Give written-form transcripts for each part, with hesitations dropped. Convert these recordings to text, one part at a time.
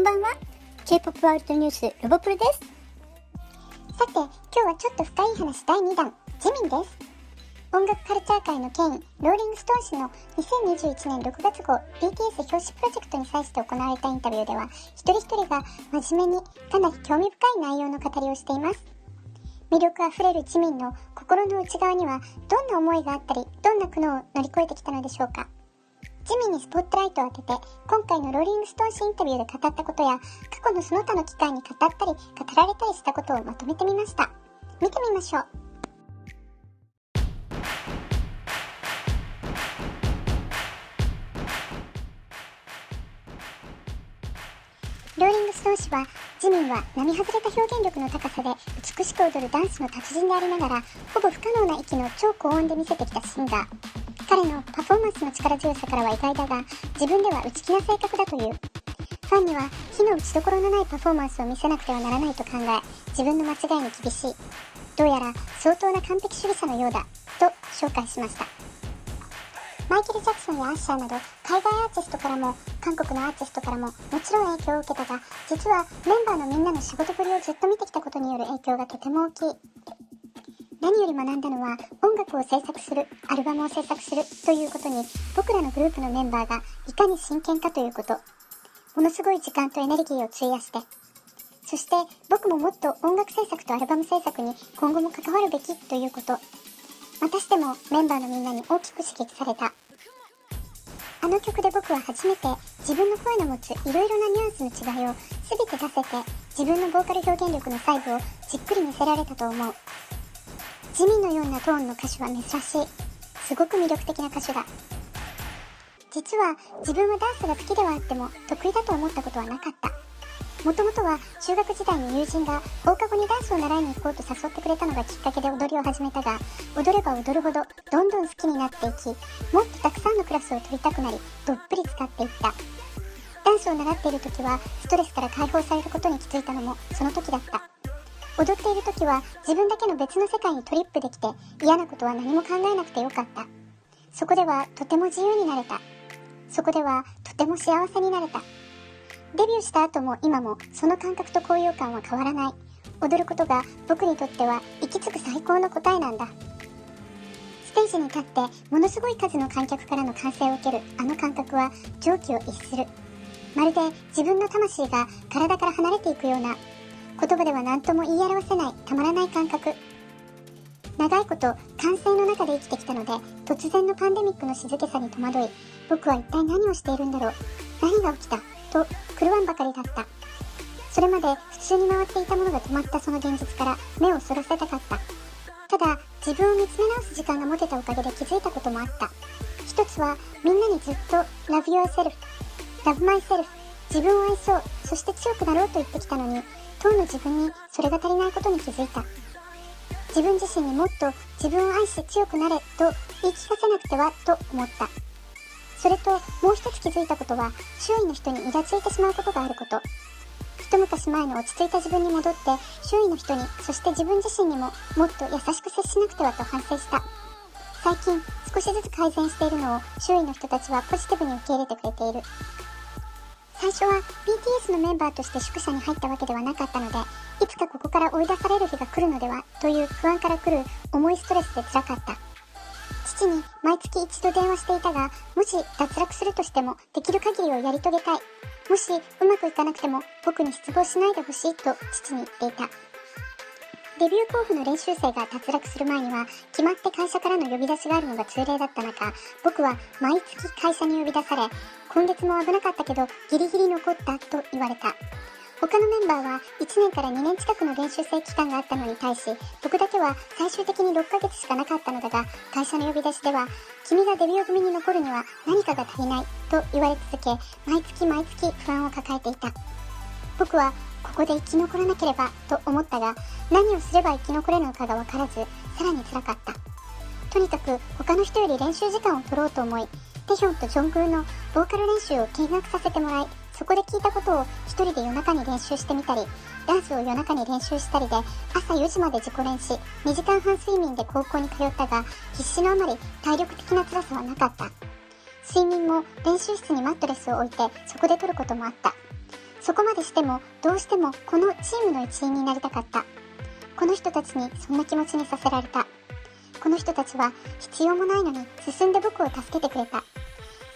ばんは。 K-POP ワールドニュースロボプルです。さて、今日はちょっと深い話第2弾、ジミンです。音楽カルチャー界の権威、ローリングストーン氏の2021年6月号 BTS 表紙プロジェクトに際して行われたインタビューでは、一人一人が真面目にかなり興味深い内容の語りをしています。魅力あふれるジミンの心の内側にはどんな思いがあったり、どんな苦悩を乗り越えてきたのでしょうか。ジミンにスポットライトを当てて、今回のローリングストーン氏インタビューで語ったことや、過去のその他の機会に語ったり語られたりしたことをまとめてみました。見てみましょう。ローリングストーン氏は、ジミンは並外れた表現力の高さで美しく踊るダンスの達人でありながら、ほぼ不可能な息の超高音で見せてきたシンガー。彼のパフォーマンスの力強さからは意外だが、自分では内気な性格だという。ファンには火の打ちどころのないパフォーマンスを見せなくてはならないと考え、自分の間違いに厳しい。どうやら相当な完璧主義者のようだと紹介しました。マイケル・ジャクソンやアッシャーなど海外アーティストからも韓国のアーティストからももちろん影響を受けたが、実はメンバーのみんなの仕事ぶりをずっと見てきたことによる影響がとても大きい。何より学んだのは、音楽を制作する、アルバムを制作するということに僕らのグループのメンバーがいかに真剣かということ。ものすごい時間とエネルギーを費やして、そして僕ももっと音楽制作とアルバム制作に今後も関わるべきということ。またしてもメンバーのみんなに大きく刺激された。あの曲で僕は初めて自分の声の持ついろいろなニュアンスの違いを全て出せて、自分のボーカル表現力の細部をじっくり見せられたと思う。ジミンのようなトーンの歌手は珍しい。すごく魅力的な歌手だ。実は自分はダンスが好きではあっても得意だと思ったことはなかった。もともとは中学時代に友人が放課後にダンスを習いに行こうと誘ってくれたのがきっかけで踊りを始めたが、踊れば踊るほどどんどん好きになっていき、もっとたくさんのクラスを取りたくなり、どっぷり使っていった。ダンスを習っている時はストレスから解放されることに気づいたのもその時だった。踊っている時は自分だけの別の世界にトリップできて、嫌なことは何も考えなくてよかった。そこではとても自由になれた。そこではとても幸せになれた。デビューした後も今もその感覚と高揚感は変わらない。踊ることが僕にとっては行き着く最高の答えなんだ。ステージに立ってものすごい数の観客からの歓声を受けるあの感覚は常軌を逸する。まるで自分の魂が体から離れていくような、言葉では何とも言い表せないたまらない感覚。長いこと歓声の中で生きてきたので、突然のパンデミックの静けさに戸惑い、僕は一体何をしているんだろう、何が起きたと狂わんばかりだった。それまで普通に回っていたものが止まったその現実から目をそらせたかった。ただ自分を見つめ直す時間が持てたおかげで気づいたこともあった。一つは、みんなにずっと Love yourself, Love myself、 自分を愛そう、そして強くなろうと言ってきたのに、当の自分にそれが足りないことに気づいた。自分自身にもっと自分を愛し強くなれと言い聞かせなくてはと思った。それともう一つ気づいたことは、周囲の人にイラついてしまうことがあること。一昔前の落ち着いた自分に戻って、周囲の人に、そして自分自身にももっと優しく接しなくてはと反省した。最近少しずつ改善しているのを周囲の人たちはポジティブに受け入れてくれている。最初は BTS のメンバーとして宿舎に入ったわけではなかったので、いつかここから追い出される日が来るのではという不安から来る重いストレスで辛かった。父に毎月一度電話していたが、もし脱落するとしてもできる限りをやり遂げたい。もしうまくいかなくても僕に失望しないでほしいと父に言っていた。デビュー候補の練習生が脱落する前には決まって会社からの呼び出しがあるのが通例だった中、僕は毎月会社に呼び出され、今月も危なかったけどギリギリ残ったと言われた。他のメンバーは1年から2年近くの練習生期間があったのに対し、僕だけは最終的に6ヶ月しかなかったのだが、会社の呼び出しでは、君がデビュー組に残るには何かが足りないと言われ続け、毎月不安を抱えていた。僕はここで生き残らなければと思ったが、何をすれば生き残れるのかが分からず、さらに辛かった。とにかく他の人より練習時間を取ろうと思い、テヒョンとジョングーのボーカル練習を見学させてもらい、そこで聞いたことを一人で夜中に練習してみたり、ダンスを夜中に練習したりで、朝4時まで自己練し、2時間半睡眠で高校に通ったが、必死のあまり体力的な辛さはなかった。睡眠も練習室にマットレスを置いてそこで取ることもあった。そこまでしてもどうしてもこのチームの一員になりたかった。この人たちにそんな気持ちにさせられた。この人たちは必要もないのに進んで僕を助けてくれた。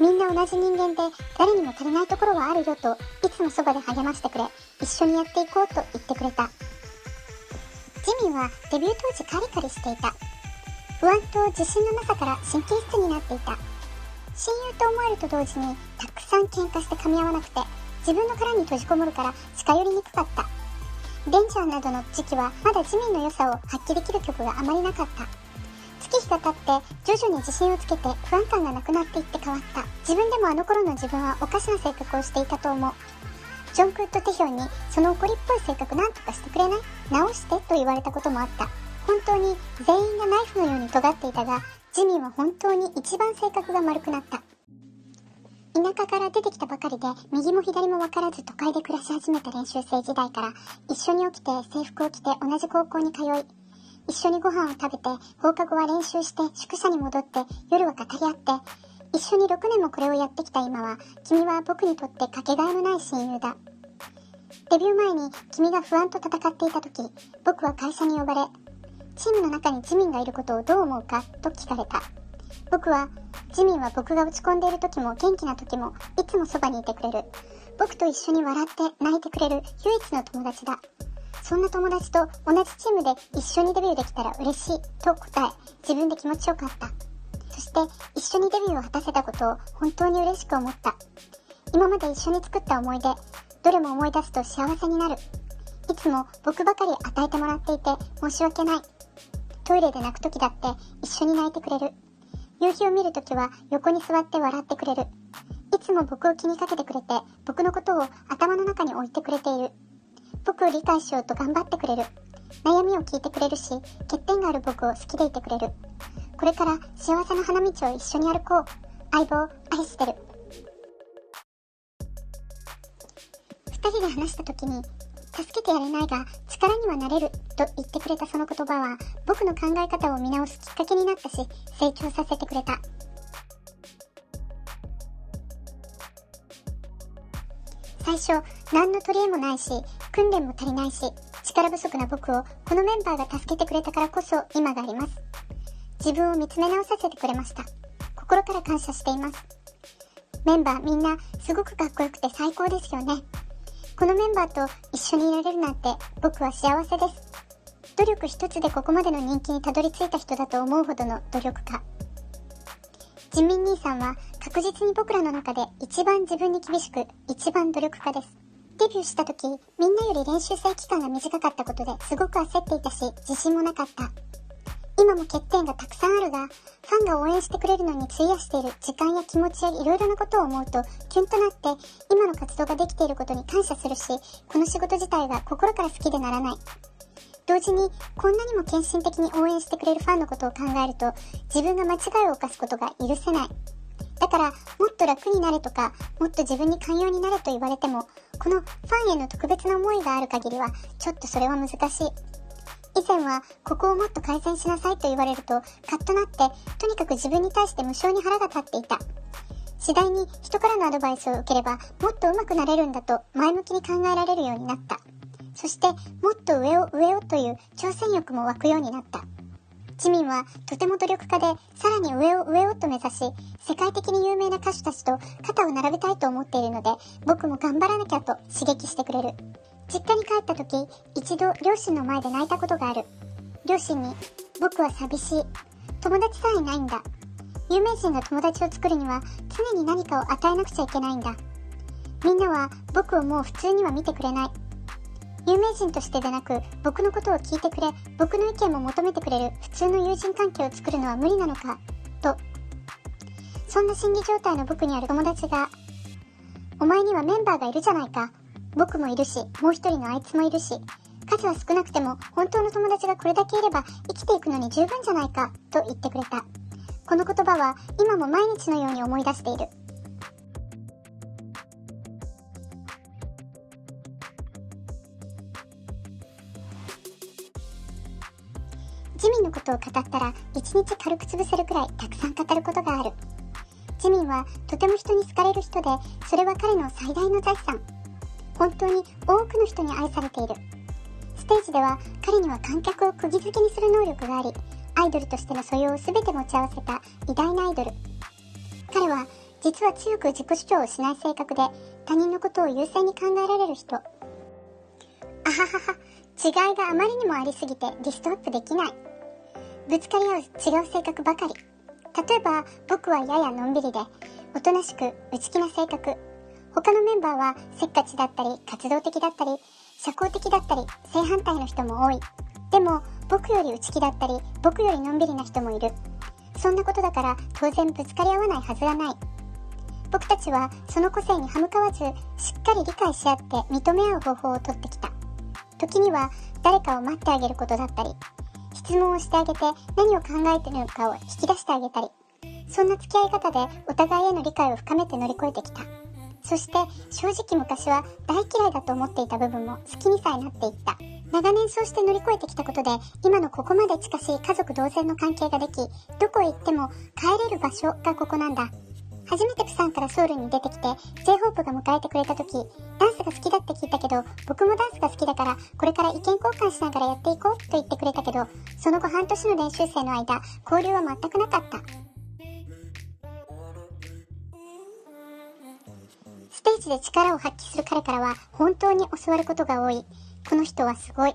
みんな同じ人間で誰にも足りないところはあるよといつもそばで励ましてくれ、一緒にやっていこうと言ってくれた。ジミンはデビュー当時カリカリしていた。不安と自信のなさから神経質になっていた。親友と思えると同時にたくさん喧嘩して噛み合わなくて、自分の殻に閉じこもるから近寄りにくかった。デンジャーなどの時期はまだジミンの良さを発揮できる曲があまりなかった。月日が経って徐々に自信をつけて不安感がなくなっていって変わった。自分でもあの頃の自分はおかしな性格をしていたと思う。ジョンクッド・テヒョンにその怒りっぽい性格なんとかしてくれない？直してと言われたこともあった。本当に全員がナイフのように尖っていたが、ジミンは本当に一番性格が丸くなった。田舎から出てきたばかりで右も左も分からず都会で暮らし始めた練習生時代から一緒に起きて制服を着て同じ高校に通い、一緒にご飯を食べて放課後は練習して宿舎に戻って夜は語り合って一緒に6年もこれをやってきた今は、君は僕にとってかけがえのない親友だ。デビュー前に君が不安と戦っていた時、僕は会社に呼ばれ、チームの中にジミンがいることをどう思うかと聞かれた。僕は、ジミンは僕が落ち込んでいる時も元気な時もいつもそばにいてくれる。僕と一緒に笑って泣いてくれる唯一の友達だ。そんな友達と同じチームで一緒にデビューできたら嬉しいと答え、自分で気持ちよかった。そして一緒にデビューを果たせたことを本当に嬉しく思った。今まで一緒に作った思い出、どれも思い出すと幸せになる。いつも僕ばかり与えてもらっていて申し訳ない。トイレで泣く時だって一緒に泣いてくれる。夕日を見るときは横に座って笑ってくれる。いつも僕を気にかけてくれて、僕のことを頭の中に置いてくれている。僕を理解しようと頑張ってくれる。悩みを聞いてくれるし、欠点がある僕を好きでいてくれる。これから幸せの花道を一緒に歩こう。相棒、愛してる。二人で話したときに、助けてやれないが力にはなれると言ってくれたその言葉は、僕の考え方を見直すきっかけになったし、成長させてくれた。最初、何の取り柄もないし、訓練も足りないし、力不足な僕をこのメンバーが助けてくれたからこそ今があります。自分を見つめ直させてくれました。心から感謝しています。メンバーみんなすごくかっこよくて最高ですよね。このメンバーと一緒にいられるなんて僕は幸せです。努力一つでここまでの人気にたどり着いた人だと思うほどの努力家。ジミン兄さんは確実に僕らの中で一番自分に厳しく、一番努力家です。デビューした時、みんなより練習生期間が短かったことですごく焦っていたし、自信もなかった。今も欠点がたくさんあるが、ファンが応援してくれるのに費やしている時間や気持ちやいろいろなことを思うとキュンとなって、今の活動ができていることに感謝するし、この仕事自体が心から好きでならない。同時にこんなにも献身的に応援してくれるファンのことを考えると、自分が間違いを犯すことが許せない。だからもっと楽になれとか、もっと自分に寛容になれと言われても、このファンへの特別な思いがある限りはちょっとそれは難しい。以前はここをもっと改善しなさいと言われるとカッとなって、とにかく自分に対して無性に腹が立っていた。次第に人からのアドバイスを受ければもっと上手くなれるんだと前向きに考えられるようになった。そしてもっと上をという挑戦欲も湧くようになった。ジミンはとても努力家で、さらに上をと目指し、世界的に有名な歌手たちと肩を並べたいと思っているので、僕も頑張らなきゃと刺激してくれる。実家に帰った時、一度両親の前で泣いたことがある。両親に、僕は寂しい。友達さえいないんだ。有名人が友達を作るには常に何かを与えなくちゃいけないんだ。みんなは僕をもう普通には見てくれない。有名人としてでなく、僕のことを聞いてくれ、僕の意見も求めてくれる普通の友人関係を作るのは無理なのか、と。そんな心理状態の僕にある友達が、お前にはメンバーがいるじゃないか。僕もいるし、もう一人のあいつもいるし、数は少なくても本当の友達がこれだけいれば生きていくのに十分じゃないか、と言ってくれた。この言葉は今も毎日のように思い出している。ジミンのことを語ったら一日軽く潰せるくらいたくさん語ることがある。ジミンはとても人に好かれる人で、それは彼の最大の財産。本当に多くの人に愛されている。ステージでは彼には観客を釘付けにする能力があり、アイドルとしての素養を全て持ち合わせた偉大なアイドル。彼は実は強く自己主張をしない性格で、他人のことを優先に考えられる人。あははは、違いがあまりにもありすぎてリストアップできない。ぶつかり合う違う性格ばかり。例えば僕はややのんびりでおとなしく内気な性格。他のメンバーはせっかちだったり活動的だったり社交的だったり正反対の人も多い。でも僕より内気だったり僕よりのんびりな人もいる。そんなことだから当然ぶつかり合わないはずがない。僕たちはその個性に歯向かわずしっかり理解し合って認め合う方法をとってきた。時には誰かを待ってあげることだったり、質問をしてあげて何を考えているのかを引き出してあげたり、そんな付き合い方でお互いへの理解を深めて乗り越えてきた。そして正直昔は大嫌いだと思っていた部分も好きにさえなっていった。長年そうして乗り越えてきたことで今のここまで近しい家族同然の関係ができ、どこへ行っても帰れる場所がここなんだ。初めてプサンからソウルに出てきて J-HOPE が迎えてくれた時、ダンスが好きだって聞いたけど僕もダンスが好きだからこれから意見交換しながらやっていこうと言ってくれたけど、その後半年の練習生の間交流は全くなかった。ステージで力を発揮する彼からは本当に教わることが多い。この人はすごい。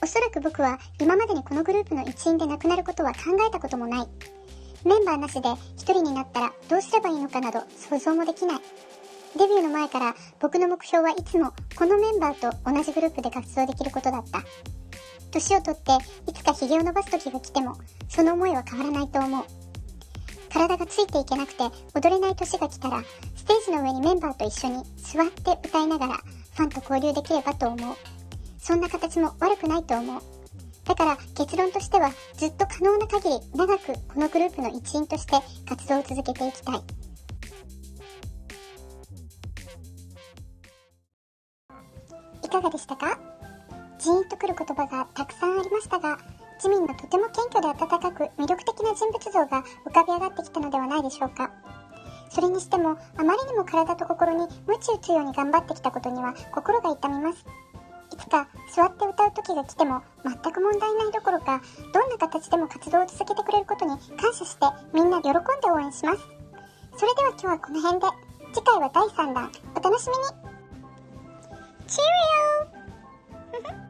おそらく僕は今までにこのグループの一員でなくなることは考えたこともない。メンバーなしで一人になったらどうすればいいのかなど想像もできない。デビューの前から僕の目標はいつもこのメンバーと同じグループで活動できることだった。年を取っていつか髭を伸ばす時が来てもその思いは変わらないと思う。体がついていけなくて踊れない年が来たらステージの上にメンバーと一緒に座って歌いながらファンと交流できればと思う。そんな形も悪くないと思う。だから結論としてはずっと可能な限り長くこのグループの一員として活動を続けていきたい。いかがでしたか？ジーンとくる言葉がたくさんありましたが、ジミンのとても謙虚で温かく魅力的な人物像が浮かび上がってきたのではないでしょうか。それにしてもあまりにも体と心に鞭打つように頑張ってきたことには心が痛みます。いつか座って歌う時が来ても全く問題ないどころか、どんな形でも活動を続けてくれることに感謝してみんな喜んで応援します。それでは今日はこの辺で、次回は第3弾お楽しみに。チーリオー